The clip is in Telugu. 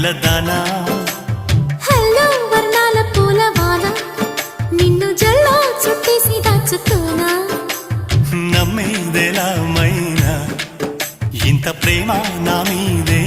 పిల్లదానా హలో వర్ణాల పూలవాన నిన్ను జల్లో చుట్టేసి దాచుకోనా నమ్మేదెలా మైనా ఇంత ప్రేమ నా మీదే